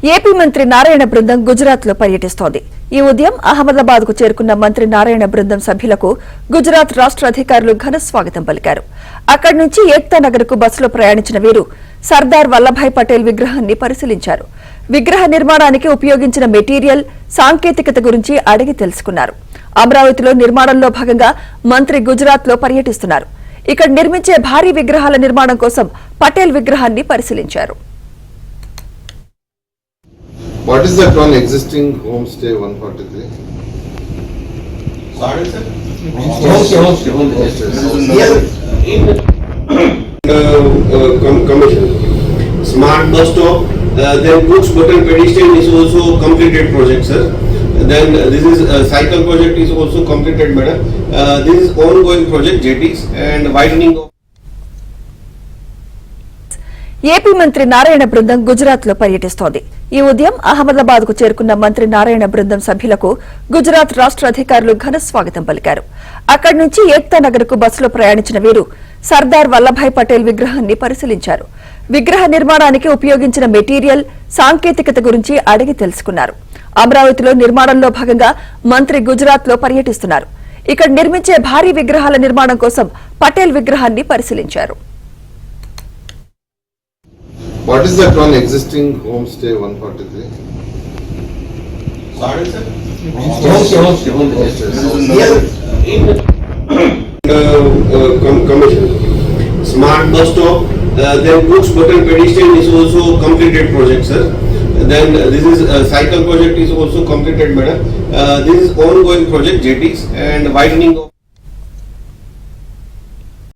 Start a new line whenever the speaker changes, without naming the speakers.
AP మంత్రి నారాయణ బృందం గుజరాత్ లో పర్యటిస్తోంది. ఈ ఉదయం అహ్మదాబాద్ కు చేరుకున్న మంత్రి నారాయణ బృందం సభ్యులకు గుజరాత్ రాష్ట్ర అధికారులు ఘన స్వాగతం పలికారు. అక్కడి నుంచి ఏక్తా నగర్ కు బస్సులో ప్రయాణించిన వీరు సర్దార్ వల్లభాయ్ పటేల్ విగ్రహాన్ని పరిశీలించారు. విగ్రహ నిర్మాణానికి ఉపయోగించిన మెటీరియల్, సాంకేతికత గురించి అడిగి తెలుసుకున్నారు. అమరావతిలో నిర్మాణంలో భాగంగా మంత్రి గుజరాత్ లో పర్యటిస్తున్నారు. ఇక్కడ నిర్మించే భారీ విగ్రహాల నిర్మాణం కోసం పటేల్ విగ్రహాన్ని పరిశీలించారు.
What is that one existing homestay 143?
Sorry, sir? Commission. Smart bus stop, then Cook's Button pedestrian is also completed project, sir. Then this is cycle project is also completed, madam. This is ongoing project, jetties and widening of.
AP మంత్రి నారాయణ బృందం గుజరాత్ లో పర్యటిస్తోంది. ఈ ఉదయం అహ్మదాబాద్ కు చేరుకున్న మంత్రి నారాయణ బృందం సభ్యులకు గుజరాత్ రాష్ట్ర అధికారులు ఘన స్వాగతం పలికారు. అక్కడి నుంచి ఏక్తా నగర్ కు బస్సులో ప్రయాణించిన వీరు సర్దార్ వల్లభాయ్ పటేల్ విగ్రహాన్ని పరిశీలించారు. విగ్రహ నిర్మాణానికి ఉపయోగించిన మెటీరియల్, సాంకేతికత గురించి అడిగి తెలుసుకున్నారు. అమరావతిలో నిర్మాణంలో భాగంగా మంత్రి గుజరాత్ లో పర్యటిస్తున్నారు. ఇక్కడ నిర్మించే భారీ విగ్రహాల నిర్మాణం కోసం పటేల్ విగ్రహాన్ని పరిశీలించారు.
What is that one existing homestay 143?
Sorry, sir? Commission. Smart bus stop, then Cook's Button pedestrian is also completed project, sir. Then this is cycle project is also completed, madam. This is ongoing project, jetties and widening of.